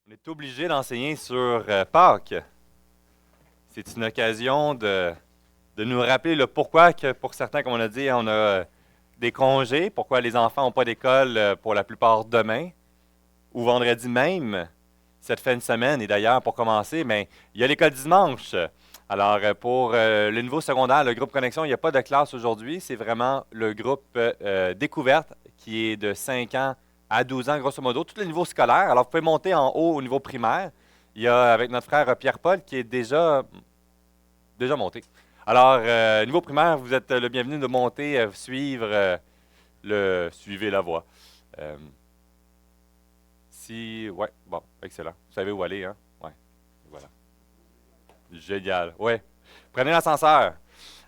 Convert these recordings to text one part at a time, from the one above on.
On est obligé d'enseigner sur Pâques. C'est une occasion de nous rappeler le pourquoi que pour certains, comme on a dit, on a des congés, pourquoi les enfants n'ont pas d'école pour la plupart demain ou vendredi même, cette fin de semaine. Et d'ailleurs, pour commencer, mais il y a l'école dimanche. Alors, pour le niveau secondaire, le groupe Connexion, il n'y a pas de classe aujourd'hui. C'est vraiment le groupe découverte qui est de 5 ans à 12 ans, grosso modo, tous les niveaux scolaires. Alors, vous pouvez monter en haut au niveau primaire. Il y a, avec notre frère Pierre-Paul, qui est déjà monté. Alors, niveau primaire, vous êtes le bienvenu de monter, suivre suivez la voie. Ouais, bon, excellent. Vous savez où aller, hein? Ouais, voilà. Génial. Ouais. Prenez l'ascenseur.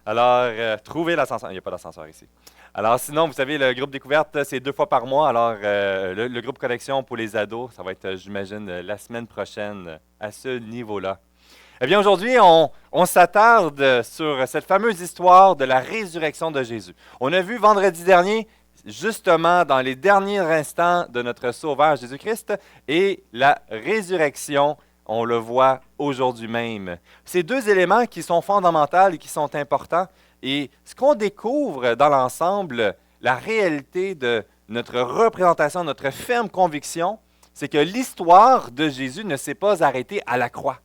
Alors, trouvez l'ascenseur. Il n'y a pas d'ascenseur ici. Alors, sinon, vous savez, le groupe découverte, c'est 2 fois par mois. Alors, le groupe connexion pour les ados, ça va être, j'imagine, la semaine prochaine à ce niveau-là. Eh bien, aujourd'hui, on s'attarde sur cette fameuse histoire de la résurrection de Jésus. On a vu vendredi dernier, justement, dans les derniers instants de notre Sauveur Jésus-Christ, et la résurrection, on le voit aujourd'hui même. Ces deux éléments qui sont fondamentaux et qui sont importants. Et ce qu'on découvre dans l'ensemble, la réalité de notre représentation, notre ferme conviction, c'est que l'histoire de Jésus ne s'est pas arrêtée à la croix.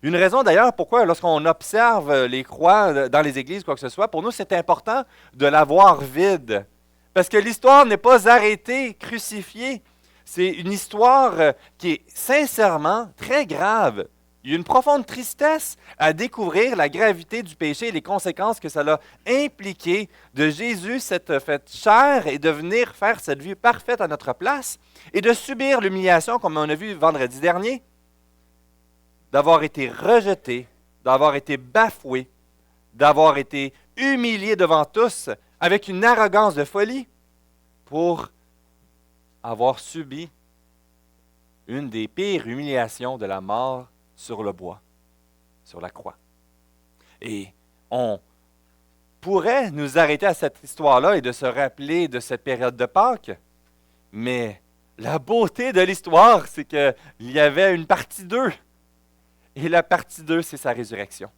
Une raison d'ailleurs pourquoi, lorsqu'on observe les croix dans les églises, quoi que ce soit, pour nous, c'est important de la voir vide. Parce que l'histoire n'est pas arrêtée, crucifiée. C'est une histoire qui est sincèrement très grave. Il y a une profonde tristesse à découvrir la gravité du péché et les conséquences que ça a impliqué de Jésus s'être fait chair et de venir faire cette vie parfaite à notre place et de subir l'humiliation, comme on a vu vendredi dernier, d'avoir été rejeté, d'avoir été bafoué, d'avoir été humilié devant tous avec une arrogance de folie pour avoir subi une des pires humiliations de la mort sur le bois, sur la croix. Et on pourrait nous arrêter à cette histoire-là et de se rappeler de cette période de Pâques, mais la beauté de l'histoire, c'est qu'il y avait une partie 2. Et la partie 2, c'est sa résurrection.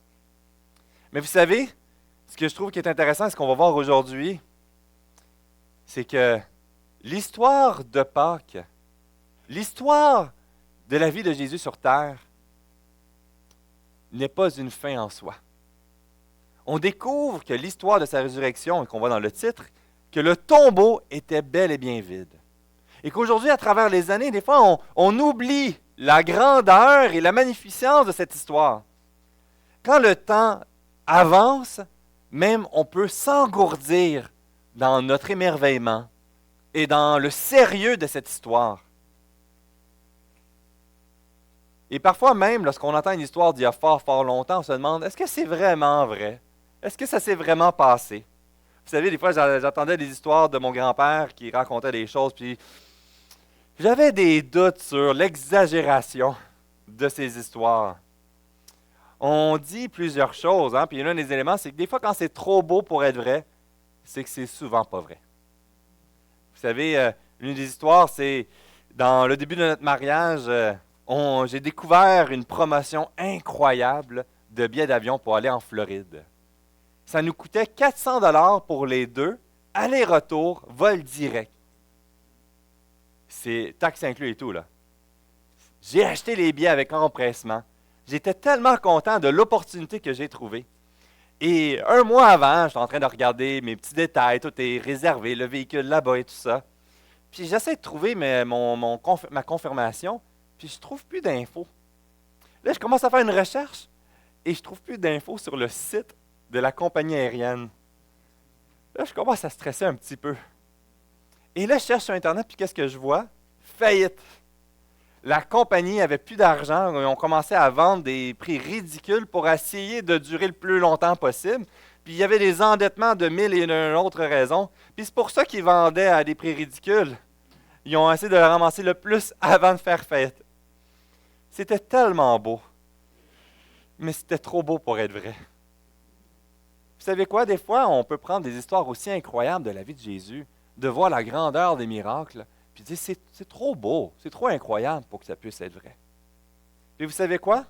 Mais vous savez, ce que je trouve qui est intéressant, ce qu'on va voir aujourd'hui, c'est que l'histoire de Pâques, l'histoire de la vie de Jésus sur terre, n'est pas une fin en soi. On découvre que l'histoire de sa résurrection, et qu'on voit dans le titre, que le tombeau était bel et bien vide. Et qu'aujourd'hui, à travers les années, des fois, on oublie la grandeur et la magnificence de cette histoire. Quand le temps avance, même on peut s'engourdir dans notre émerveillement et dans le sérieux de cette histoire. Et parfois même, lorsqu'on entend une histoire d'il y a fort, fort longtemps, on se demande, est-ce que c'est vraiment vrai? Est-ce que ça s'est vraiment passé? Vous savez, des fois, j'entendais des histoires de mon grand-père qui racontait des choses, puis j'avais des doutes sur l'exagération de ces histoires. On dit plusieurs choses, hein, puis l'un des éléments, c'est que des fois, quand c'est trop beau pour être vrai, c'est que c'est souvent pas vrai. Vous savez, l'une des histoires, c'est dans le début de notre mariage, j'ai découvert une promotion incroyable de billets d'avion pour aller en Floride. Ça nous coûtait 400 $ pour les deux, aller-retour, vol direct. C'est taxes inclus et tout, là. J'ai acheté les billets avec empressement. J'étais tellement content de l'opportunité que j'ai trouvée. Et un mois avant, j'étais en train de regarder mes petits détails, tout est réservé, le véhicule là-bas et tout ça. Puis j'essaie de trouver ma confirmation, puis je ne trouve plus d'infos. Là, je commence à faire une recherche et je ne trouve plus d'infos sur le site de la compagnie aérienne. Là, je commence à stresser un petit peu. Et là, je cherche sur Internet, puis qu'est-ce que je vois? Faillite. La compagnie n'avait plus d'argent. Ils ont commencé à vendre des prix ridicules pour essayer de durer le plus longtemps possible. Puis il y avait des endettements de 1000 et une autres raisons. Puis c'est pour ça qu'ils vendaient à des prix ridicules. Ils ont essayé de le ramasser le plus avant de faire faillite. C'était tellement beau. Mais c'était trop beau pour être vrai. Vous savez quoi? Des fois, on peut prendre des histoires aussi incroyables de la vie de Jésus, de voir la grandeur des miracles, puis dire c'est trop beau, c'est trop incroyable pour que ça puisse être vrai. Puis vous savez quoi?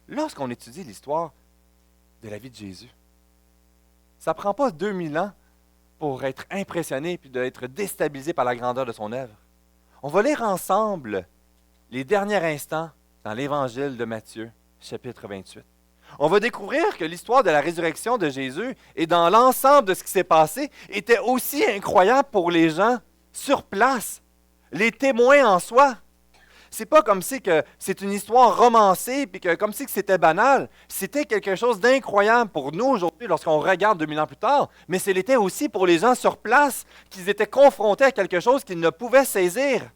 Lorsqu'on étudie l'histoire de la vie de Jésus, ça ne prend pas 2000 ans pour être impressionné puis d'être déstabilisé par la grandeur de son œuvre. On va lire ensemble les derniers instants dans l'Évangile de Matthieu, chapitre 28. On va découvrir que l'histoire de la résurrection de Jésus et dans l'ensemble de ce qui s'est passé était aussi incroyable pour les gens sur place, les témoins en soi. C'est pas comme si que c'est une histoire romancée puis que comme si que c'était banal. C'était quelque chose d'incroyable pour nous aujourd'hui lorsqu'on regarde 2000 ans plus tard, mais ce l'était aussi pour les gens sur place qui étaient confrontés à quelque chose qu'ils ne pouvaient saisir.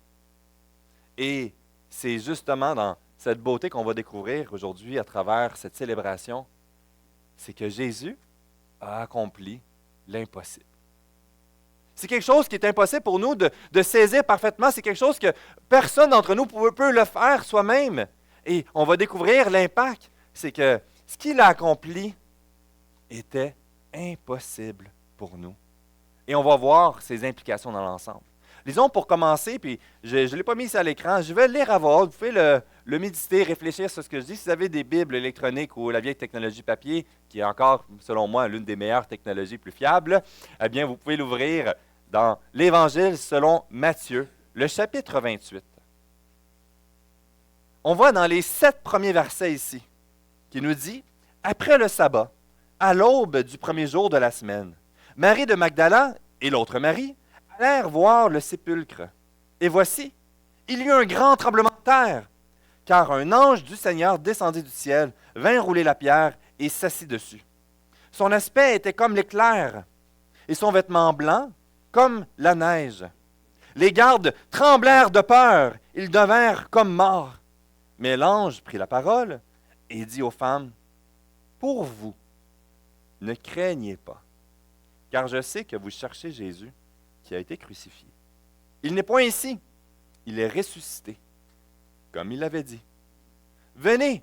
Et c'est justement dans cette beauté qu'on va découvrir aujourd'hui à travers cette célébration, c'est que Jésus a accompli l'impossible. C'est quelque chose qui est impossible pour nous de saisir parfaitement. C'est quelque chose que personne d'entre nous peut le faire soi-même. Et on va découvrir l'impact. C'est que ce qu'il a accompli était impossible pour nous. Et on va voir ses implications dans l'ensemble. Lisons pour commencer, puis je ne l'ai pas mis ici à l'écran, je vais le lire à voix haute. Vous pouvez le méditer, réfléchir sur ce que je dis. Si vous avez des Bibles électroniques ou la vieille technologie papier, qui est encore, selon moi, l'une des meilleures technologies plus fiables, eh bien, vous pouvez l'ouvrir dans l'Évangile selon Matthieu, le chapitre 28. On voit dans les 7 premiers versets ici, qui nous dit « Après le sabbat, à l'aube du premier jour de la semaine, Marie de Magdala et l'autre Marie allèrent voir le sépulcre. Et voici, il y eut un grand tremblement de terre, car un ange du Seigneur descendit du ciel, vint rouler la pierre et s'assit dessus. Son aspect était comme l'éclair, et son vêtement blanc comme la neige. Les gardes tremblèrent de peur, ils devinrent comme morts. Mais l'ange prit la parole et dit aux femmes, « Pour vous, ne craignez pas, car je sais que vous cherchez Jésus qui a été crucifié. Il n'est point ici, il est ressuscité, comme il l'avait dit. Venez,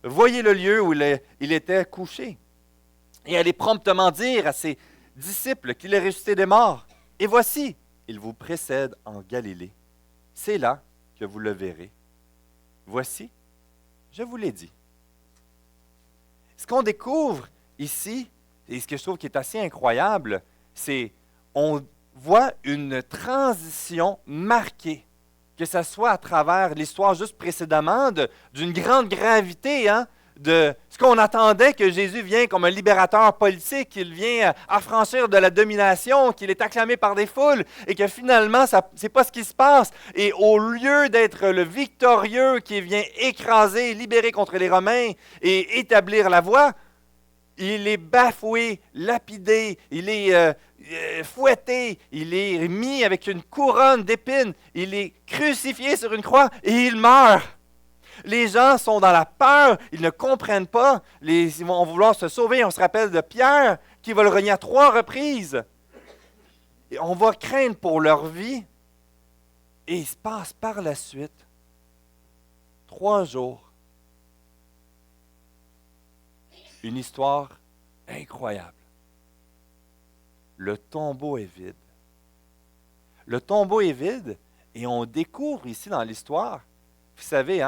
voyez le lieu où il était couché, et allez promptement dire à ses disciples qu'il est ressuscité des morts. Et voici, il vous précède en Galilée. C'est là que vous le verrez. Voici, je vous l'ai dit. » Ce qu'on découvre ici, et ce que je trouve qui est assez incroyable, c'est on voit une transition marquée, que ce soit à travers l'histoire juste précédemment, d'une grande gravité, de ce qu'on attendait que Jésus vienne comme un libérateur politique, qu'il vient affranchir de la domination, qu'il est acclamé par des foules, et que finalement, ce n'est pas ce qui se passe. Et au lieu d'être le victorieux qui vient écraser, libérer contre les Romains et établir la voie, il est bafoué, lapidé, il est fouetté, il est mis avec une couronne d'épines, il est crucifié sur une croix et il meurt. Les gens sont dans la peur, ils ne comprennent pas, ils vont vouloir se sauver. On se rappelle de Pierre qui va le renier à 3 reprises. Et on va craindre pour leur vie. Et il se passe par la suite 3 jours. Une histoire incroyable. Le tombeau est vide. Le tombeau est vide et on découvre ici dans l'histoire, vous savez,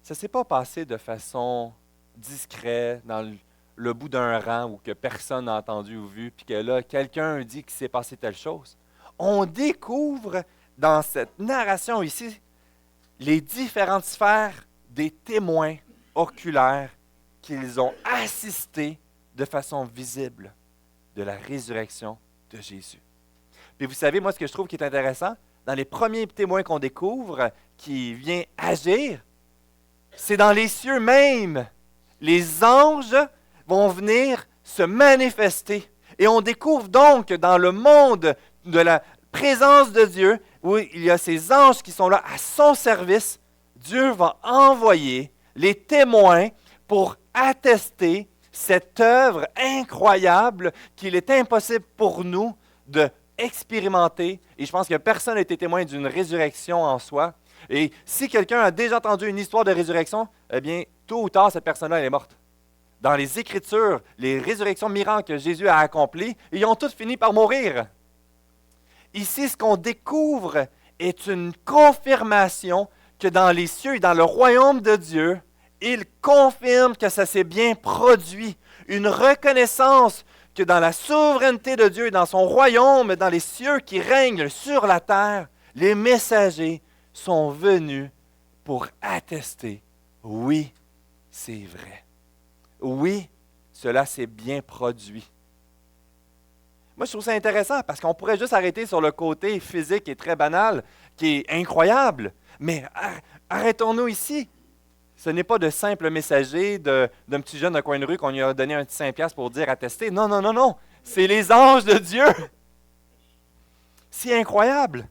ça ne s'est pas passé de façon discrète dans le bout d'un rang où que personne n'a entendu ou vu, puis que là, quelqu'un dit qu'il s'est passé telle chose. On découvre dans cette narration ici les différentes sphères des témoins oculaires qu'ils ont assisté de façon visible de la résurrection de Jésus. Puis vous savez, moi, ce que je trouve qui est intéressant, dans les premiers témoins qu'on découvre, qui vient agir, c'est dans les cieux même. Les anges vont venir se manifester. Et on découvre donc dans le monde de la présence de Dieu, où il y a ces anges qui sont là à son service, Dieu va envoyer les témoins pour attester cette œuvre incroyable qu'il est impossible pour nous d'expérimenter. Et je pense que personne n'a été témoin d'une résurrection en soi. Et si quelqu'un a déjà entendu une histoire de résurrection, eh bien, tôt ou tard, cette personne-là, elle est morte. Dans les Écritures, les résurrections miracles que Jésus a accomplies, ils ont tous fini par mourir. Ici, ce qu'on découvre est une confirmation que dans les cieux et dans le royaume de Dieu, il confirme que ça s'est bien produit. Une reconnaissance que dans la souveraineté de Dieu et dans son royaume, dans les cieux qui règnent sur la terre, les messagers sont venus pour attester, oui, c'est vrai. Oui, cela s'est bien produit. Moi, je trouve ça intéressant parce qu'on pourrait juste arrêter sur le côté physique et très banal, qui est incroyable. Mais arrêtons-nous ici. Ce n'est pas de simples messagers d'un petit jeune d'un coin de rue qu'on lui a donné un petit 5$ pour dire attester. Non, non, non, non. C'est les anges de Dieu. C'est incroyable.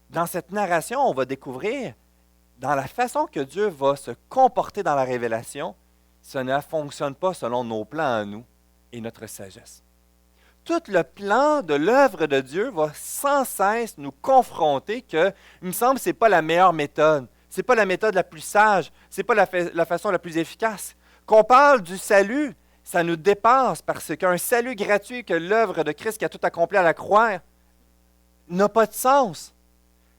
Dans cette narration, on va découvrir, dans la façon que Dieu va se comporter dans la révélation, ça ne fonctionne pas selon nos plans à nous et notre sagesse. Tout le plan de l'œuvre de Dieu va sans cesse nous confronter que, il me semble, ce n'est pas la meilleure méthode, ce n'est pas la méthode la plus sage, ce n'est pas la façon la plus efficace. Qu'on parle du salut, ça nous dépasse parce qu'un salut gratuit que l'œuvre de Christ qui a tout accompli à la croix n'a pas de sens.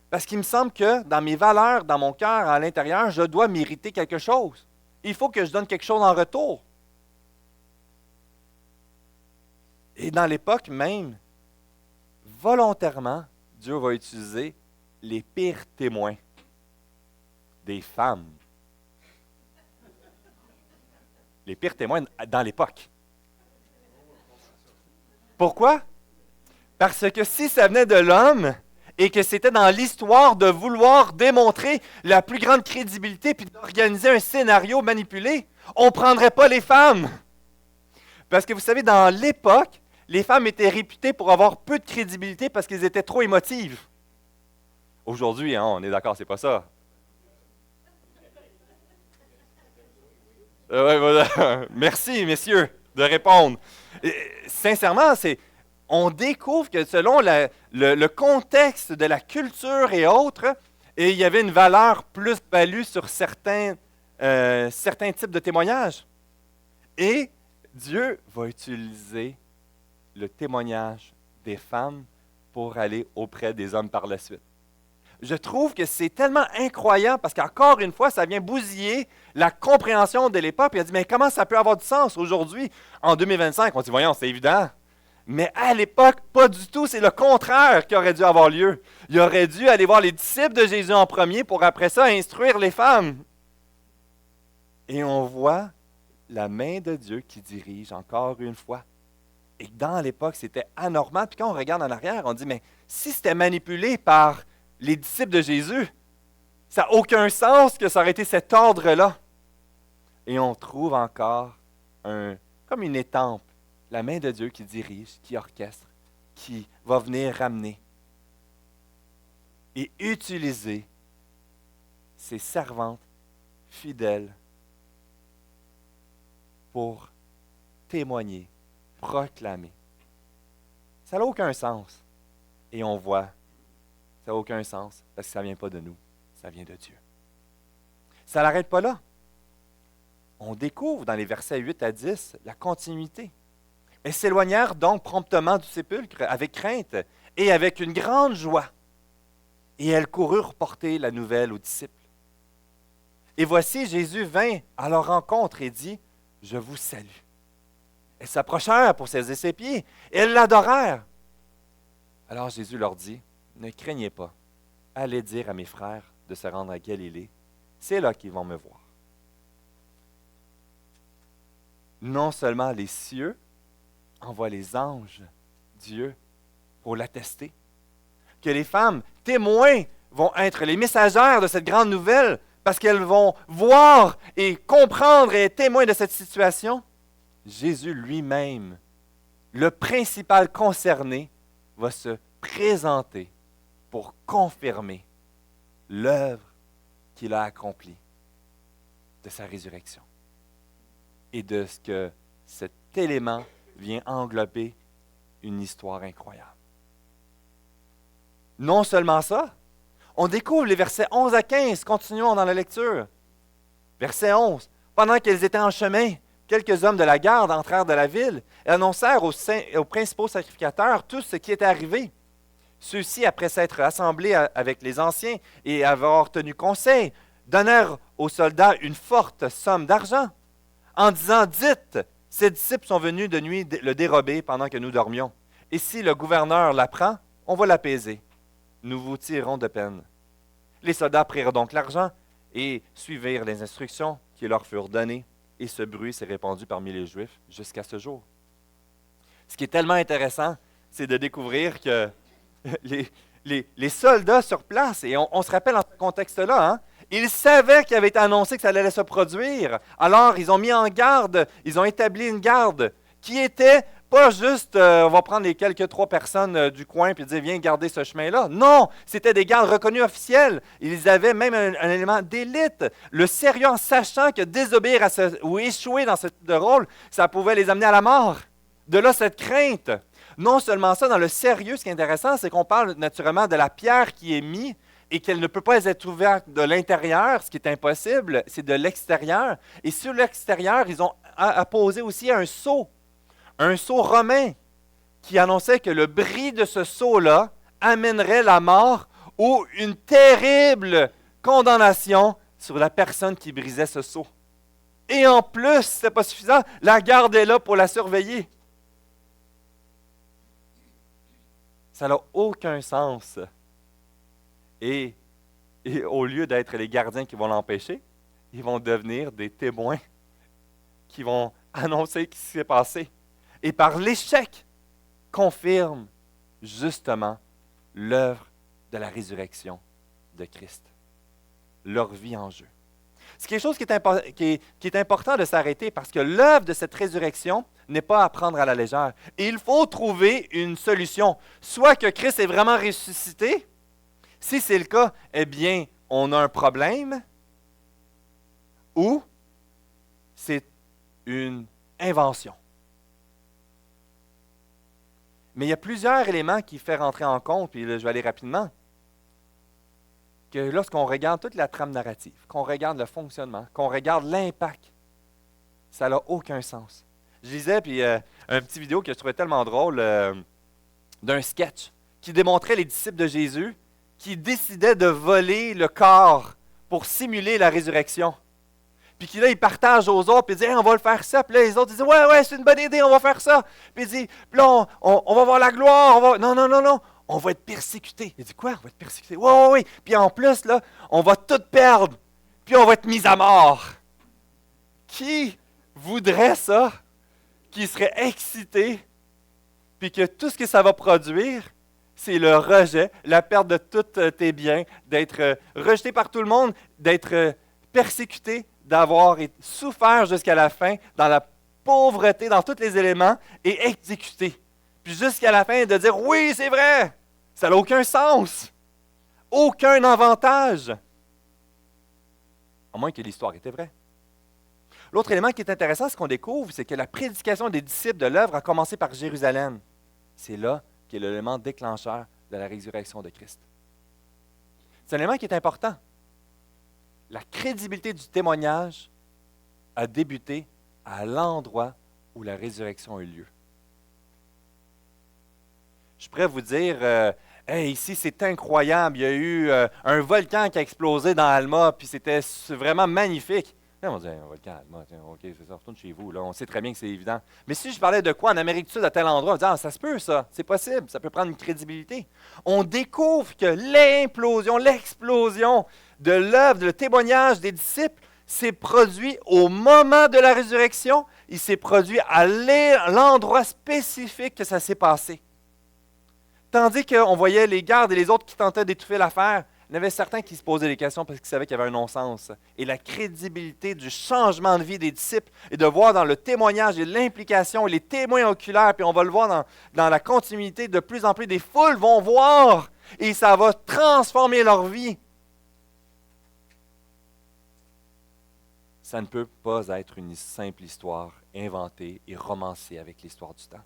Parce qu'il me semble que dans mes valeurs, dans mon cœur, à l'intérieur, je dois mériter quelque chose. Il faut que je donne quelque chose en retour. Et dans l'époque même, volontairement, Dieu va utiliser les pires témoins, des femmes. Les pires témoins dans l'époque. Pourquoi? Parce que si ça venait de l'homme et que c'était dans l'histoire de vouloir démontrer la plus grande crédibilité puis d'organiser un scénario manipulé, on ne prendrait pas les femmes. Parce que vous savez, dans l'époque, les femmes étaient réputées pour avoir peu de crédibilité parce qu'elles étaient trop émotives. Aujourd'hui, on est d'accord, c'est pas ça. Voilà. Merci, messieurs, de répondre. Sincèrement, on découvre que selon le contexte de la culture et autres, il y avait une valeur plus-value sur certains types de témoignages. Et Dieu va utiliser le témoignage des femmes pour aller auprès des hommes par la suite. Je trouve que c'est tellement incroyable parce qu'encore une fois, ça vient bousiller la compréhension de l'époque. Il a dit, mais comment ça peut avoir du sens aujourd'hui, en 2025? On dit, voyons, c'est évident. Mais à l'époque, pas du tout. C'est le contraire qui aurait dû avoir lieu. Il aurait dû aller voir les disciples de Jésus en premier pour après ça instruire les femmes. Et on voit la main de Dieu qui dirige encore une fois. Et dans l'époque, c'était anormal. Puis quand on regarde en arrière, on dit, mais si c'était manipulé par les disciples de Jésus, ça n'a aucun sens que ça aurait été cet ordre-là. Et on trouve encore comme une étampe, la main de Dieu qui dirige, qui orchestre, qui va venir ramener et utiliser ses servantes fidèles pour témoigner, proclamer. Ça n'a aucun sens. Et on voit, ça n'a aucun sens parce que ça ne vient pas de nous, ça vient de Dieu. Ça n'arrête pas là. On découvre dans les versets 8 à 10 la continuité. Elles s'éloignèrent donc promptement du sépulcre avec crainte et avec une grande joie. Et elles coururent porter la nouvelle aux disciples. Et voici, Jésus vint à leur rencontre et dit, « Je vous salue. » Elles s'approchèrent pour saisir ses pieds et elles l'adorèrent. Alors Jésus leur dit, « Ne craignez pas, allez dire à mes frères de se rendre à Galilée, c'est là qu'ils vont me voir. » Non seulement les cieux envoient les anges, Dieu, pour l'attester, que les femmes témoins vont être les messagères de cette grande nouvelle parce qu'elles vont voir et comprendre et être témoins de cette situation. Jésus lui-même, le principal concerné, va se présenter pour confirmer l'œuvre qu'il a accomplie de sa résurrection et de ce que cet élément vient englober une histoire incroyable. Non seulement ça, on découvre les versets 11 à 15, continuons dans la lecture. Verset 11, « Pendant qu'ils étaient en chemin, quelques hommes de la garde entrèrent de la ville et annoncèrent aux principaux sacrificateurs tout ce qui était arrivé. Ceux-ci, après s'être assemblés avec les anciens et avoir tenu conseil, donnèrent aux soldats une forte somme d'argent, en disant, dites, ces disciples sont venus de nuit le dérober pendant que nous dormions. Et si le gouverneur l'apprend, on va l'apaiser. Nous vous tirerons de peine. Les soldats prirent donc l'argent et suivirent les instructions qui leur furent données, et ce bruit s'est répandu parmi les Juifs jusqu'à ce jour. Ce qui est tellement intéressant, c'est de découvrir que les soldats sur place, et on se rappelle dans ce contexte-là, hein, ils savaient qu'il avait été annoncé que ça allait se produire. Alors, ils ont mis en garde, ils ont établi une garde qui était pas juste, on va prendre les quelques 3 personnes du coin et dire, viens garder ce chemin-là. Non, c'était des gardes reconnus officiels. Ils avaient même un élément d'élite. Le sérieux en sachant que désobéir ou échouer dans ce type de rôle, ça pouvait les amener à la mort. De là, cette crainte. Non seulement ça, dans le sérieux, ce qui est intéressant, c'est qu'on parle naturellement de la pierre qui est mise et qu'elle ne peut pas être ouverte de l'intérieur, ce qui est impossible, c'est de l'extérieur. Et sur l'extérieur, ils ont apposé aussi un sceau romain qui annonçait que le bris de ce sceau-là amènerait la mort ou une terrible condamnation sur la personne qui brisait ce sceau. Et en plus, ce n'est pas suffisant, la garde est là pour la surveiller. Ça n'a aucun sens. Et au lieu d'être les gardiens qui vont l'empêcher, ils vont devenir des témoins qui vont annoncer ce qui s'est passé. Et par l'échec, confirment justement l'œuvre de la résurrection de Christ. Leur vie en jeu. C'est quelque chose qui est important de s'arrêter parce que l'œuvre de cette résurrection n'est pas à prendre à la légère. Et il faut trouver une solution. Soit que Christ est vraiment ressuscité. Si c'est le cas, eh bien, on a un problème. Ou c'est une invention. Mais il y a plusieurs éléments qui font rentrer en compte, puis là, je vais aller rapidement, que lorsqu'on regarde toute la trame narrative, qu'on regarde le fonctionnement, qu'on regarde l'impact, ça n'a aucun sens. Je lisais, puis un petit vidéo que je trouvais tellement drôle, d'un sketch qui démontrait les disciples de Jésus qui décidaient de voler le corps pour simuler la résurrection. Puis là, il partage aux autres, puis il dit hey, on va le faire ça. Puis là, les autres disent ouais, c'est une bonne idée, on va faire ça. Puis il dit puis là, on va voir la gloire. Non, on va être persécutés. Il dit quoi, on va être persécutés? Oui. Puis en plus, là, on va tout perdre. Puis on va être mis à mort. Qui voudrait ça? Qui serait excité? Puis que tout ce que ça va produire, c'est le rejet, la perte de tous tes biens, d'être rejeté par tout le monde, d'être persécuté, d'avoir souffert jusqu'à la fin, dans la pauvreté, dans tous les éléments, et exécuté. Puis jusqu'à la fin, de dire, oui, c'est vrai, ça n'a aucun sens, aucun avantage, à moins que l'histoire était vraie. L'autre élément qui est intéressant, ce qu'on découvre, c'est que la prédication des disciples de l'œuvre a commencé par Jérusalem. C'est là qu'est l'élément déclencheur de la résurrection de Christ. C'est un élément qui est important. La crédibilité du témoignage a débuté à l'endroit où la résurrection a eu lieu. Je pourrais vous dire, hey, ici c'est incroyable, il y a eu un volcan qui a explosé dans Alma, puis c'était vraiment magnifique. Là, on dit, un volcan à Alma, tiens, ok, c'est ça, retourne chez vous, là, on sait très bien que c'est évident. Mais si je parlais de quoi en Amérique du Sud, à tel endroit, on dit, ça se peut ça, c'est possible, ça peut prendre une crédibilité. On découvre que l'explosion de l'œuvre, le témoignage des disciples s'est produit au moment de la résurrection, il s'est produit à l'endroit spécifique que ça s'est passé. Tandis qu'on voyait les gardes et les autres qui tentaient d'étouffer l'affaire, il y en avait certains qui se posaient des questions parce qu'ils savaient qu'il y avait un non-sens. Et la crédibilité du changement de vie des disciples et de voir dans le témoignage et l'implication et les témoins oculaires, puis on va le voir dans la continuité, de plus en plus des foules vont voir et ça va transformer leur vie. Ça ne peut pas être une simple histoire inventée et romancée avec l'histoire du temps.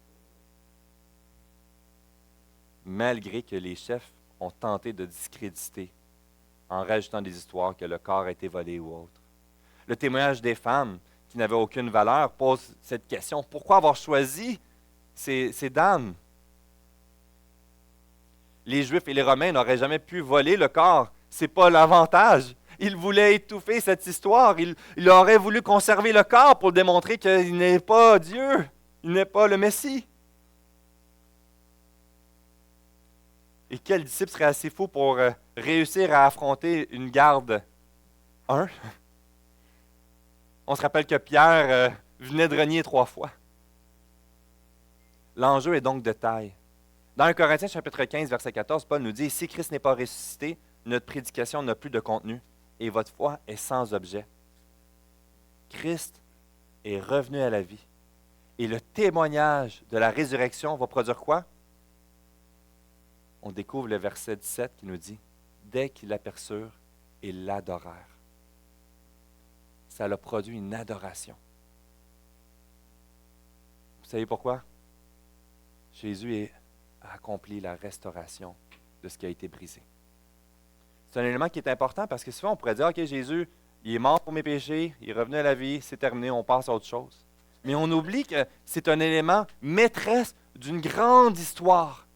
Malgré que les chefs ont tenté de discréditer en rajoutant des histoires que le corps a été volé ou autre. Le témoignage des femmes qui n'avaient aucune valeur pose cette question. Pourquoi avoir choisi ces dames? Les Juifs et les Romains n'auraient jamais pu voler le corps. Ce n'est pas l'avantage. Ils voulaient étouffer cette histoire. Il aurait voulu conserver le corps pour démontrer qu'il n'est pas Dieu. Il n'est pas le Messie. Et quel disciple serait assez fou pour réussir à affronter une garde? On se rappelle que Pierre venait de renier 3 fois. L'enjeu est donc de taille. Dans 1 Corinthiens chapitre 15, verset 14, Paul nous dit « Si Christ n'est pas ressuscité, notre prédication n'a plus de contenu et votre foi est sans objet. » Christ est revenu à la vie. Et le témoignage de la résurrection va produire quoi? On découvre le verset 17 qui nous dit « Dès qu'ils l'aperçurent, ils l'adorèrent. » Ça a produit une adoration. Vous savez pourquoi? Jésus a accompli la restauration de ce qui a été brisé. C'est un élément qui est important parce que souvent on pourrait dire « Ok, Jésus, il est mort pour mes péchés, il est revenu à la vie, c'est terminé, on passe à autre chose. » Mais on oublie que c'est un élément maîtresse d'une grande histoire.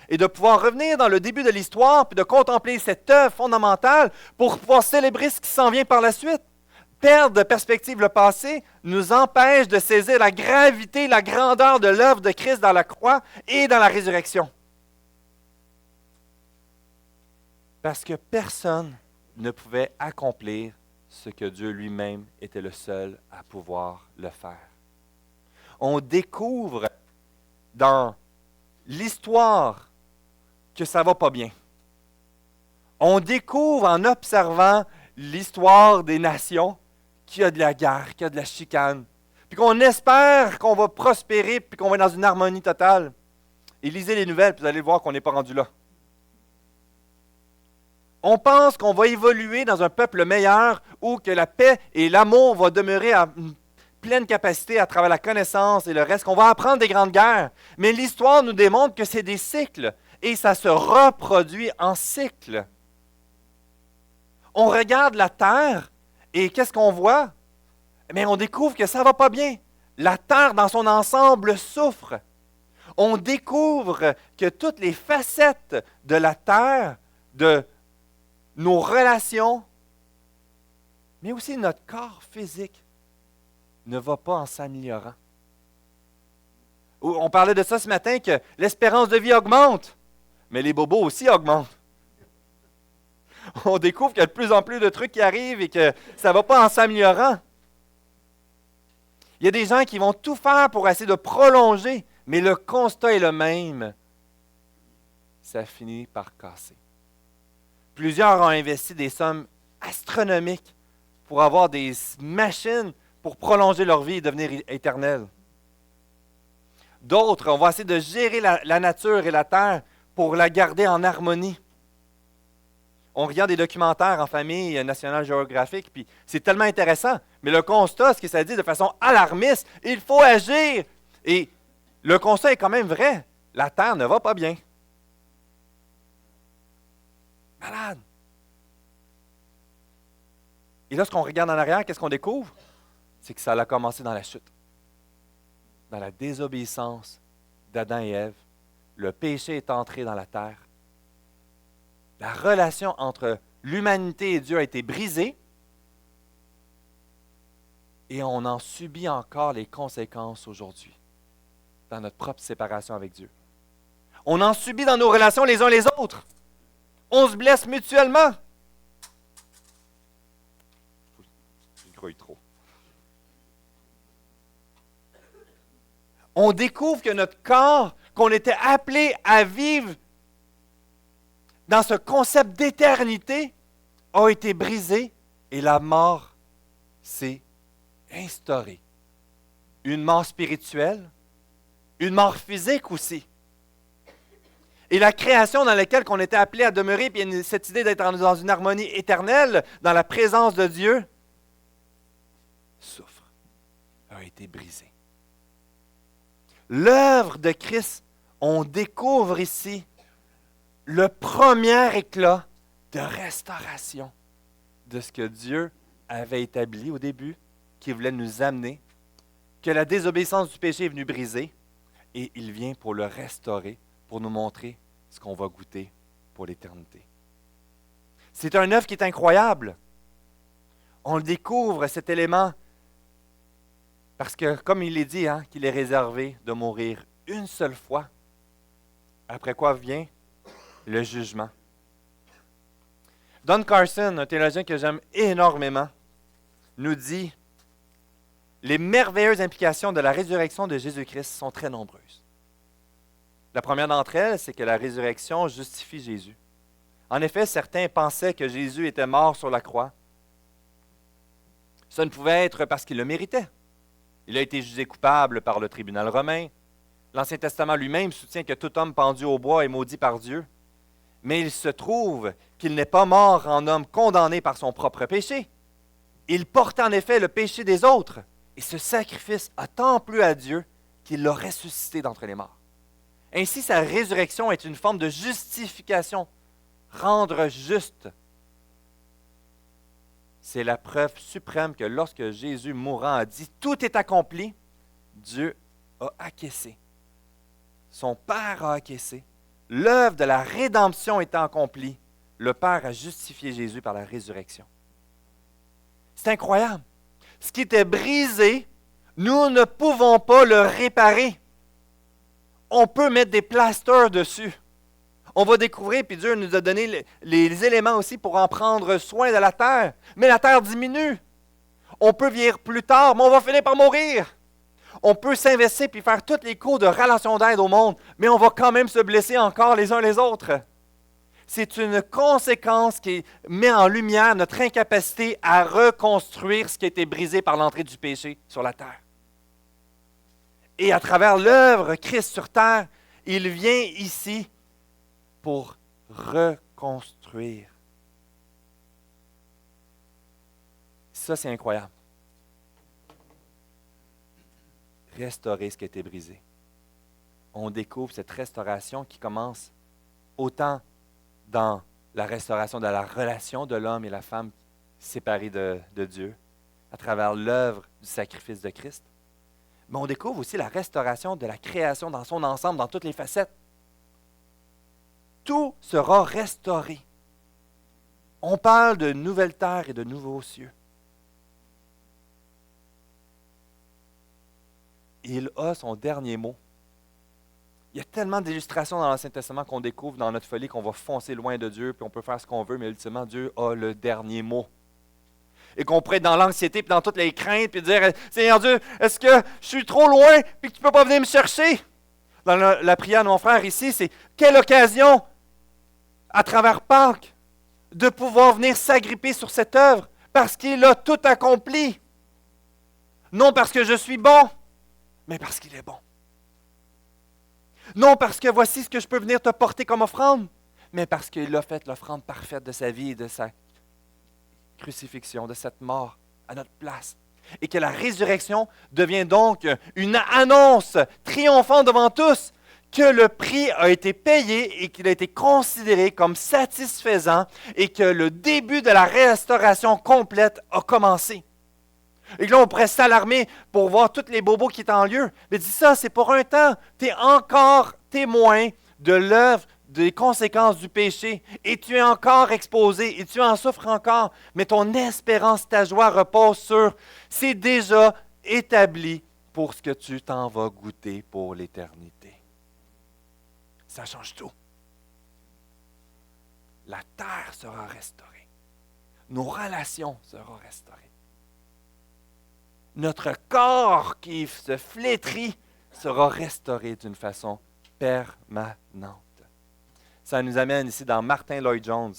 Et de pouvoir revenir dans le début de l'histoire puis de contempler cette œuvre fondamentale pour pouvoir célébrer ce qui s'en vient par la suite. Perdre de perspective le passé nous empêche de saisir la gravité, la grandeur de l'œuvre de Christ dans la croix et dans la résurrection. Parce que personne ne pouvait accomplir ce que Dieu lui-même était le seul à pouvoir le faire. On découvre dans l'histoire que ça ne va pas bien. On découvre en observant l'histoire des nations qu'il y a de la guerre, qu'il y a de la chicane, puis qu'on espère qu'on va prospérer, puis qu'on va être dans une harmonie totale. Et lisez les nouvelles, puis vous allez voir qu'on n'est pas rendu là. On pense qu'on va évoluer dans un peuple meilleur où que la paix et l'amour vont demeurer à une pleine capacité à travers la connaissance et le reste, qu'on va apprendre des grandes guerres. Mais l'histoire nous démontre que c'est des cycles et ça se reproduit en cycles. On regarde la terre et qu'est-ce qu'on voit? Mais on découvre que ça ne va pas bien. La terre dans son ensemble souffre. On découvre que toutes les facettes de la terre, de nos relations, mais aussi notre corps physique, ne va pas en s'améliorant. On parlait de ça ce matin, que l'espérance de vie augmente, mais les bobos aussi augmentent. On découvre qu'il y a de plus en plus de trucs qui arrivent et que ça ne va pas en s'améliorant. Il y a des gens qui vont tout faire pour essayer de prolonger, mais le constat est le même. Ça finit par casser. Plusieurs ont investi des sommes astronomiques pour avoir des machines pour prolonger leur vie et devenir éternels. D'autres, on va essayer de gérer la nature et la terre pour la garder en harmonie. On regarde des documentaires en famille, National Geographic, puis c'est tellement intéressant. Mais le constat, ce que ça dit de façon alarmiste, il faut agir. Et le constat est quand même vrai. La Terre ne va pas bien. Malade. Et lorsqu'on regarde en arrière, qu'est-ce qu'on découvre? C'est que ça a commencé dans la chute. Dans la désobéissance d'Adam et Ève. Le péché est entré dans la terre. La relation entre l'humanité et Dieu a été brisée et on en subit encore les conséquences aujourd'hui dans notre propre séparation avec Dieu. On en subit dans nos relations les uns les autres. On se blesse mutuellement. Je grouille trop. On découvre que notre corps, qu'on était appelé à vivre dans ce concept d'éternité, a été brisé et la mort s'est instaurée. Une mort spirituelle, une mort physique aussi. Et la création dans laquelle on était appelé à demeurer, puis cette idée d'être dans une harmonie éternelle, dans la présence de Dieu, souffre, a été brisée. L'œuvre de Christ, on découvre ici le premier éclat de restauration de ce que Dieu avait établi au début, qui voulait nous amener, que la désobéissance du péché est venue briser, et il vient pour le restaurer, pour nous montrer ce qu'on va goûter pour l'éternité. C'est un œuvre qui est incroyable. On le découvre, cet élément, parce que, comme il est dit, qu'il est réservé de mourir une seule fois, après quoi vient le jugement. Don Carson, un théologien que j'aime énormément, nous dit « Les merveilleuses implications de la résurrection de Jésus-Christ sont très nombreuses. La première d'entre elles, c'est que la résurrection justifie Jésus. En effet, certains pensaient que Jésus était mort sur la croix. Ça ne pouvait être parce qu'il le méritait. Il a été jugé coupable par le tribunal romain. L'Ancien Testament lui-même soutient que tout homme pendu au bois est maudit par Dieu. Mais il se trouve qu'il n'est pas mort en homme condamné par son propre péché. Il porte en effet le péché des autres, et ce sacrifice a tant plu à Dieu qu'il l'a ressuscité d'entre les morts. Ainsi, sa résurrection est une forme de justification, rendre juste. C'est la preuve suprême que lorsque Jésus mourant a dit « Tout est accompli », Dieu a acquiescé. Son Père a acquiescé. L'œuvre de la rédemption étant accomplie, le Père a justifié Jésus par la résurrection. C'est incroyable. Ce qui était brisé, nous ne pouvons pas le réparer. On peut mettre des plasters dessus. On va découvrir, puis Dieu nous a donné les éléments aussi pour en prendre soin de la terre. Mais la terre diminue. On peut vieillir plus tard, mais on va finir par mourir. On peut s'investir puis faire tous les cours de relations d'aide au monde, mais on va quand même se blesser encore les uns les autres. C'est une conséquence qui met en lumière notre incapacité à reconstruire ce qui a été brisé par l'entrée du péché sur la terre. Et à travers l'œuvre Christ sur terre, il vient ici pour reconstruire. Ça, c'est incroyable. Restaurer ce qui a été brisé. On découvre cette restauration qui commence autant dans la restauration de la relation de l'homme et la femme séparés de Dieu, à travers l'œuvre du sacrifice de Christ. Mais on découvre aussi la restauration de la création dans son ensemble, dans toutes les facettes. Tout sera restauré. On parle de nouvelles terres et de nouveaux cieux. Il a son dernier mot. Il y a tellement d'illustrations dans l'Ancien Testament qu'on découvre dans notre folie qu'on va foncer loin de Dieu, puis on peut faire ce qu'on veut, mais ultimement, Dieu a le dernier mot. Et qu'on pourrait être dans l'anxiété, puis dans toutes les craintes, puis dire « Seigneur Dieu, est-ce que je suis trop loin, puis que tu ne peux pas venir me chercher? » Dans la prière de mon frère ici, c'est « Quelle occasion, à travers Pâques, de pouvoir venir s'agripper sur cette œuvre, parce qu'il a tout accompli. Non parce que je suis bon, mais parce qu'il est bon. Non parce que voici ce que je peux venir te porter comme offrande, mais parce qu'il a fait l'offrande parfaite de sa vie et de sa crucifixion, de cette mort à notre place. Et que la résurrection devient donc une annonce triomphante devant tous que le prix a été payé et qu'il a été considéré comme satisfaisant et que le début de la restauration complète a commencé. Et là, on pourrait s'alarmer pour voir tous les bobos qui sont en lieu. Mais dis ça, c'est pour un temps. Tu es encore témoin de l'œuvre, des conséquences du péché. Et tu es encore exposé et tu en souffres encore. Mais ton espérance, ta joie repose sur c'est déjà établi pour ce que tu t'en vas goûter pour l'éternité. Ça change tout. La terre sera restaurée. Nos relations seront restaurées. Notre corps qui se flétrit sera restauré d'une façon permanente. Ça nous amène ici dans Martin Lloyd-Jones.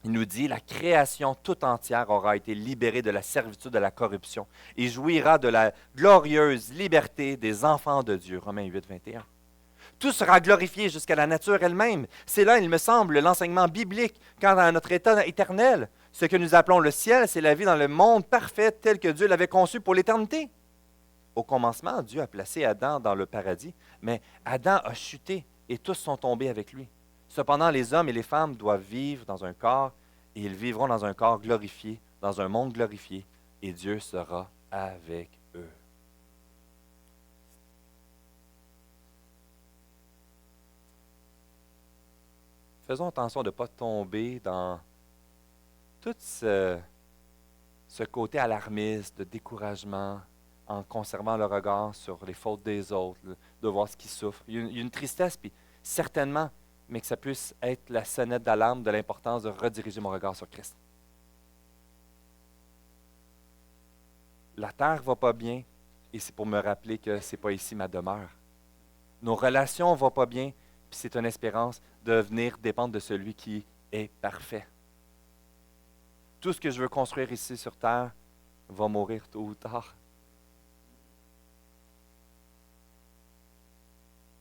Il nous dit « La création tout entière aura été libérée de la servitude de la corruption et jouira de la glorieuse liberté des enfants de Dieu. » Romains 8, 21. Tout sera glorifié jusqu'à la nature elle-même. C'est là, il me semble, l'enseignement biblique quant à notre état éternel. Ce que nous appelons le ciel, c'est la vie dans le monde parfait tel que Dieu l'avait conçu pour l'éternité. Au commencement, Dieu a placé Adam dans le paradis, mais Adam a chuté et tous sont tombés avec lui. Cependant, les hommes et les femmes doivent vivre dans un corps et ils vivront dans un corps glorifié, dans un monde glorifié, et Dieu sera avec eux. faisons attention de ne pas tomber dans tout ce côté alarmiste, de découragement, en conservant le regard sur les fautes des autres, de voir ce qui souffre. Il y a une tristesse, puis certainement, mais que ça puisse être la sonnette d'alarme de l'importance de rediriger mon regard sur Christ. La terre ne va pas bien, et c'est pour me rappeler que ce n'est pas ici ma demeure. Nos relations ne vont pas bien, puis c'est une espérance de venir dépendre de celui qui est parfait. Tout ce que je veux construire ici sur terre va mourir tôt ou tard.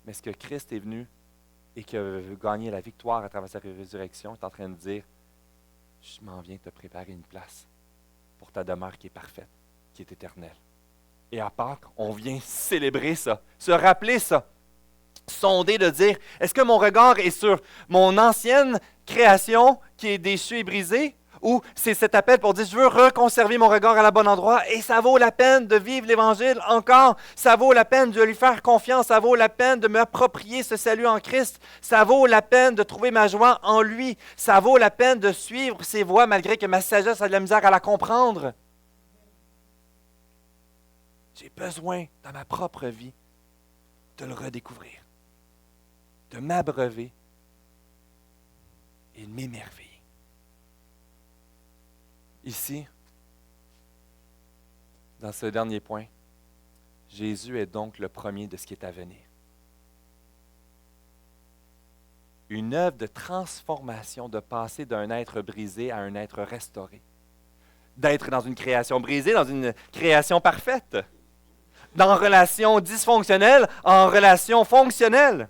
Mais ce que Christ est venu et qui a gagné la victoire à travers sa résurrection est en train de dire, je m'en viens te préparer une place pour ta demeure qui est parfaite, qui est éternelle. Et à Pâques, on vient célébrer ça, se rappeler ça, sonder de dire, est-ce que mon regard est sur mon ancienne création qui est déchue et brisée, ou c'est cet appel pour dire, je veux reconserver mon regard à la bon endroit, et ça vaut la peine de vivre l'Évangile encore, ça vaut la peine de lui faire confiance, ça vaut la peine de m'approprier ce salut en Christ, ça vaut la peine de trouver ma joie en lui, ça vaut la peine de suivre ses voies malgré que ma sagesse a de la misère à la comprendre. J'ai besoin, dans ma propre vie, de le redécouvrir, de m'abreuver et de m'émerveiller. Ici, dans ce dernier point, Jésus est donc le premier de ce qui est à venir. Une œuvre de transformation, de passer d'un être brisé à un être restauré. D'être dans une création brisée, dans une création parfaite. Dans relation dysfonctionnelle, en relation fonctionnelle.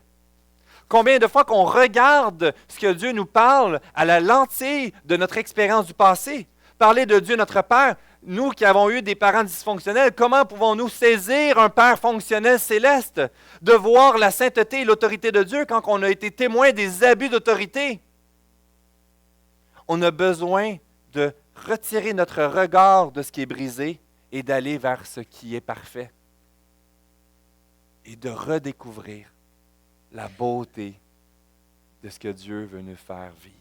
Combien de fois qu'on regarde ce que Dieu nous parle à la lentille de notre expérience du passé, parler de Dieu notre Père, nous qui avons eu des parents dysfonctionnels, comment pouvons-nous saisir un Père fonctionnel céleste, de voir la sainteté et l'autorité de Dieu quand on a été témoin des abus d'autorité? On a besoin de retirer notre regard de ce qui est brisé et d'aller vers ce qui est parfait et de redécouvrir la beauté de ce que Dieu veut nous faire vivre.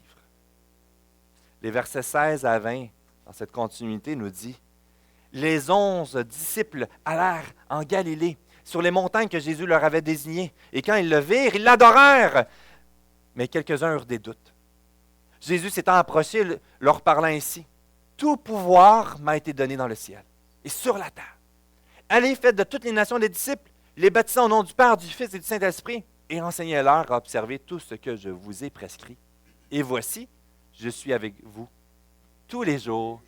Les versets 16 à 20, dans cette continuité, nous dit « Les 11 disciples allèrent en Galilée, sur les montagnes que Jésus leur avait désignées, et quand ils le virent, ils l'adorèrent. Mais quelques-uns eurent des doutes. Jésus s'étant approché, leur parlant ainsi, « Tout pouvoir m'a été donné dans le ciel et sur la terre. Allez, faites de toutes les nations des disciples, les baptisant au nom du Père, du Fils et du Saint-Esprit, et enseignez-leur à observer tout ce que je vous ai prescrit. Et voici, je suis avec vous tous les jours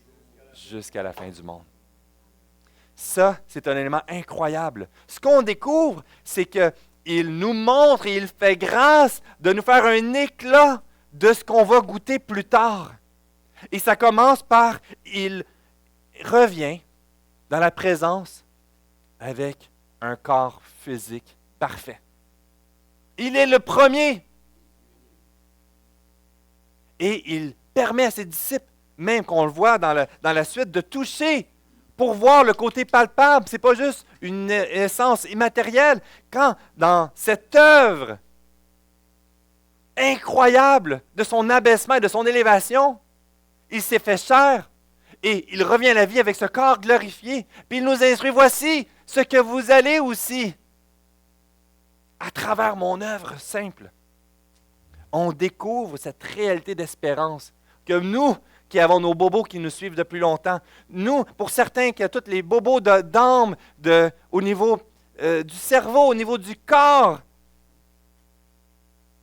jusqu'à la fin du monde. » Ça, c'est un élément incroyable. Ce qu'on découvre, c'est qu'il nous montre et il fait grâce de nous faire un éclat de ce qu'on va goûter plus tard. Et ça commence par, il revient dans la présence avec un corps physique parfait. Il est le premier. Et il permet à ses disciples, même qu'on le voit dans la suite, de toucher pour voir le côté palpable. Ce n'est pas juste une essence immatérielle. Quand, dans cette œuvre incroyable de son abaissement et de son élévation, il s'est fait chair et il revient à la vie avec ce corps glorifié. Puis il nous instruit, voici ce que vous allez aussi à travers mon œuvre simple. On découvre cette réalité d'espérance que nous, qui avons nos bobos qui nous suivent depuis longtemps, nous, pour certains qui ont tous les bobos d'âme au niveau du cerveau, au niveau du corps,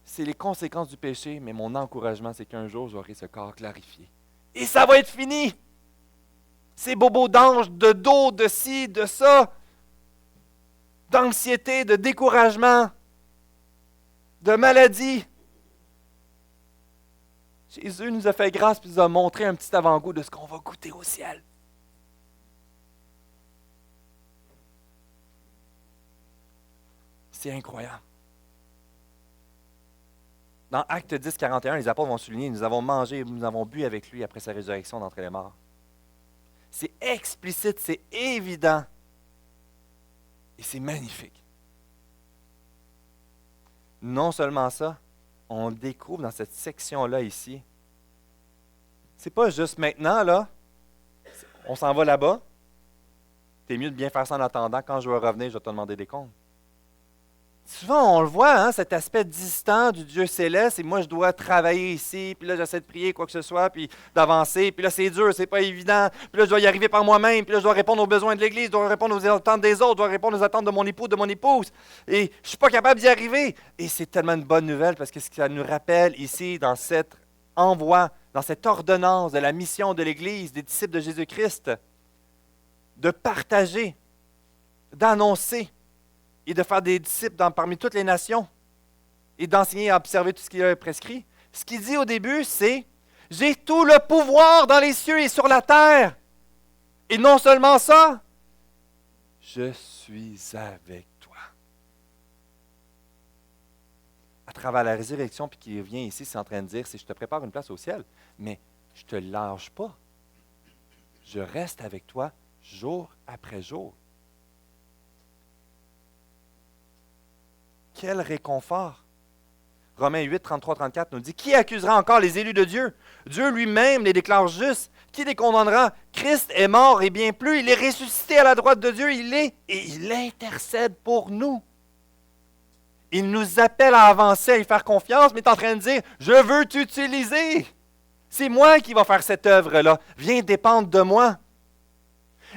c'est les conséquences du péché, mais mon encouragement, c'est qu'un jour, j'aurai ce corps clarifié. Et ça va être fini! Ces bobos d'ange, de dos, de ci, de ça, d'anxiété, de découragement, de maladie. Jésus nous a fait grâce et nous a montré un petit avant-goût de ce qu'on va goûter au ciel. C'est incroyable. Dans Actes 10, 41, les apôtres vont souligner, nous avons mangé, nous avons bu avec lui après sa résurrection d'entre les morts. C'est explicite, c'est évident. Et c'est magnifique. Non seulement ça, on découvre dans cette section-là ici, c'est pas juste maintenant, là, on s'en va là-bas, t'es mieux de bien faire ça en attendant, quand je vais revenir, je vais te demander des comptes. Souvent, on le voit, hein, cet aspect distant du Dieu céleste, et moi, je dois travailler ici, puis là, j'essaie de prier quoi que ce soit, puis d'avancer, puis là, c'est dur, c'est pas évident, puis là, je dois y arriver par moi-même, puis là, je dois répondre aux besoins de l'Église, je dois répondre aux attentes des autres, je dois répondre aux attentes de mon époux, de mon épouse, et je suis pas capable d'y arriver. Et c'est tellement une bonne nouvelle, parce que ce que ça nous rappelle ici, dans cet envoi, dans cette ordonnance de la mission de l'Église, des disciples de Jésus-Christ, de partager, d'annoncer, et de faire des disciples parmi toutes les nations et d'enseigner et observer tout ce qu'il a prescrit. Ce qu'il dit au début, c'est « J'ai tout le pouvoir dans les cieux et sur la terre. » Et non seulement ça, « Je suis avec toi. » À travers la résurrection, puis qui revient ici, c'est en train de dire « C'est je te prépare une place au ciel, mais je ne te lâche pas. Je reste avec toi jour après jour. » Quel réconfort! Romains 8, 33, 34 nous dit, « Qui accusera encore les élus de Dieu? Dieu lui-même les déclare justes. Qui les condamnera? Christ est mort et bien plus. Il est ressuscité à la droite de Dieu. Et il intercède pour nous. » Il nous appelle à avancer, à y faire confiance, mais il est en train de dire, « Je veux t'utiliser. C'est moi qui va faire cette œuvre-là. Viens dépendre de moi.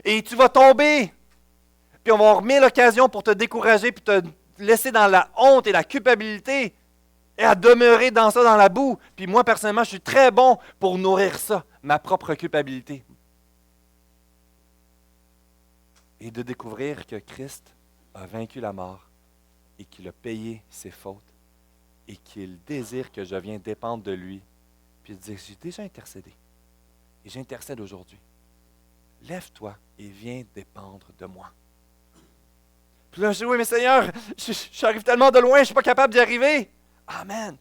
Et tu vas tomber. Puis on va avoir mille occasions pour te décourager, puis te laisser dans la honte et la culpabilité et à demeurer dans ça, dans la boue. Puis moi, personnellement, je suis très bon pour nourrir ça, ma propre culpabilité. Et de découvrir que Christ a vaincu la mort et qu'il a payé ses fautes et qu'il désire que je vienne dépendre de lui, puis de dire, j'ai déjà intercédé et j'intercède aujourd'hui. Lève-toi et viens dépendre de moi. Puis là, je dis, oui, mais Seigneur, j'arrive tellement de loin, je ne suis pas capable d'y arriver. Amen.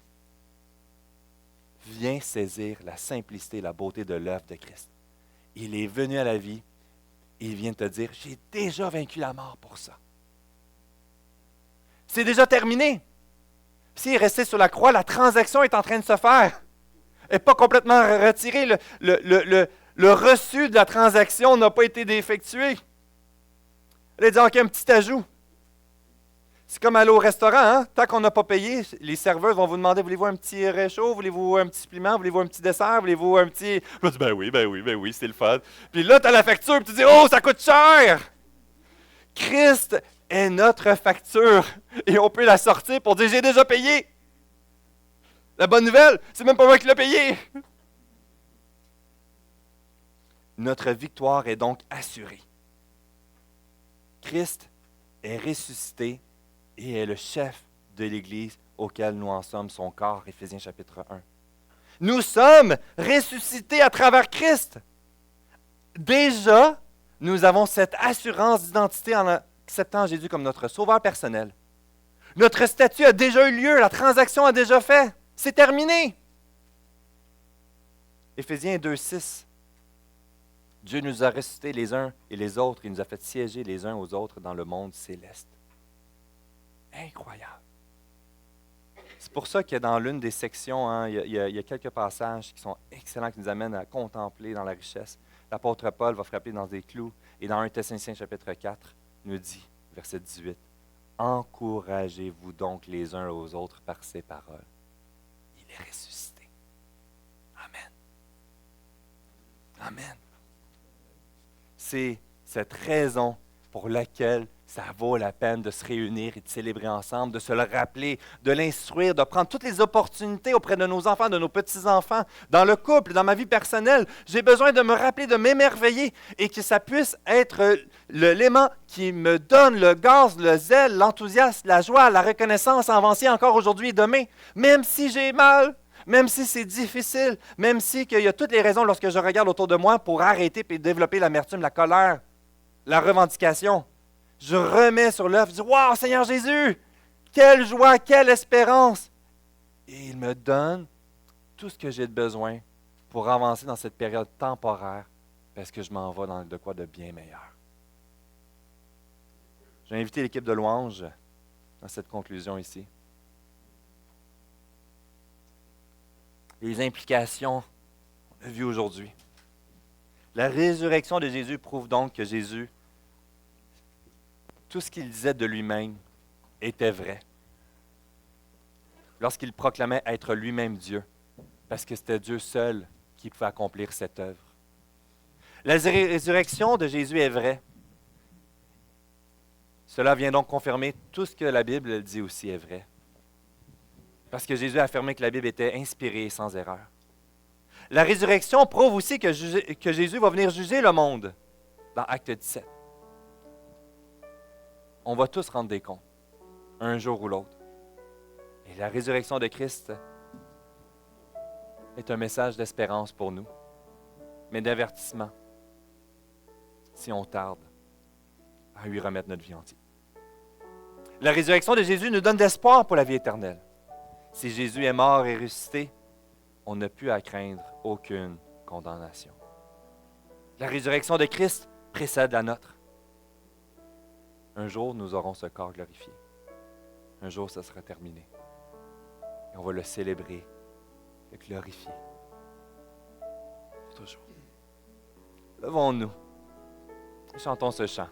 Viens saisir la simplicité et la beauté de l'œuvre de Christ. Il est venu à la vie et il vient te dire, j'ai déjà vaincu la mort pour ça. C'est déjà terminé. S'il est resté sur la croix, la transaction est en train de se faire. Elle n'est pas complètement retirée. Le reçu de la transaction n'a pas été effectué. Elle a dit, OK, un petit ajout. C'est comme aller au restaurant, hein? Tant qu'on n'a pas payé, les serveurs vont vous demander, voulez-vous un petit réchaud, voulez-vous un petit supplément, voulez-vous un petit dessert, voulez-vous un petit... Là, tu dis, ben oui, c'est le fun. Puis là, tu as la facture, puis tu dis, oh, ça coûte cher! Christ est notre facture, et on peut la sortir pour dire, j'ai déjà payé. La bonne nouvelle, c'est même pas moi qui l'ai payé. Notre victoire est donc assurée. Christ est ressuscité et est le chef de l'Église auquel nous en sommes son corps, Éphésiens chapitre 1. Nous sommes ressuscités à travers Christ. Déjà, nous avons cette assurance d'identité en acceptant Jésus comme notre sauveur personnel. Notre statut a déjà eu lieu, la transaction a déjà fait. C'est terminé. Éphésiens 2, 6. Dieu nous a ressuscités les uns et les autres, il nous a fait siéger les uns aux autres dans le monde céleste. Incroyable. C'est pour ça que dans l'une des sections, hein, il y a quelques passages qui sont excellents, qui nous amènent à contempler dans la richesse. L'apôtre Paul va frapper dans des clous, et dans 1 Thessaloniciens chapitre 4, nous dit, verset 18, « Encouragez-vous donc les uns aux autres par ces paroles. Il est ressuscité. » Amen. Amen. C'est cette raison pour laquelle ça vaut la peine de se réunir et de célébrer ensemble, de se le rappeler, de l'instruire, de prendre toutes les opportunités auprès de nos enfants, de nos petits-enfants, dans le couple, dans ma vie personnelle. J'ai besoin de me rappeler, de m'émerveiller et que ça puisse être l'élément qui me donne le gaz, le zèle, l'enthousiasme, la joie, la reconnaissance à avancer encore aujourd'hui et demain, même si j'ai mal. Même si c'est difficile, même si il y a toutes les raisons lorsque je regarde autour de moi pour arrêter et développer l'amertume, la colère, la revendication. Je remets sur l'œuvre, je dis « Wow, Seigneur Jésus, quelle joie, quelle espérance! » Et il me donne tout ce que j'ai de besoin pour avancer dans cette période temporaire parce que je m'en vais dans de quoi de bien meilleur. J'ai invité l'équipe de louange dans cette conclusion ici. les implications qu'on a vues aujourd'hui. La résurrection de Jésus prouve donc que Jésus, tout ce qu'il disait de lui-même était vrai. Lorsqu'il proclamait être lui-même Dieu, parce que c'était Dieu seul qui pouvait accomplir cette œuvre. La résurrection de Jésus est vraie. Cela vient donc confirmer tout ce que la Bible dit aussi est vrai. Parce que Jésus a affirmé que la Bible était inspirée et sans erreur. La résurrection prouve aussi que Jésus va venir juger le monde dans Acte 17. On va tous rendre des comptes, un jour ou l'autre. Et la résurrection de Christ est un message d'espérance pour nous, mais d'avertissement si on tarde à lui remettre notre vie entière. La résurrection de Jésus nous donne d'espoir pour la vie éternelle. Si Jésus est mort et ressuscité, on n'a plus à craindre aucune condamnation. La résurrection de Christ précède la nôtre. Un jour, nous aurons ce corps glorifié. Un jour, ça sera terminé. Et on va le célébrer, le glorifier. Pour toujours. Levons-nous. Chantons ce chant.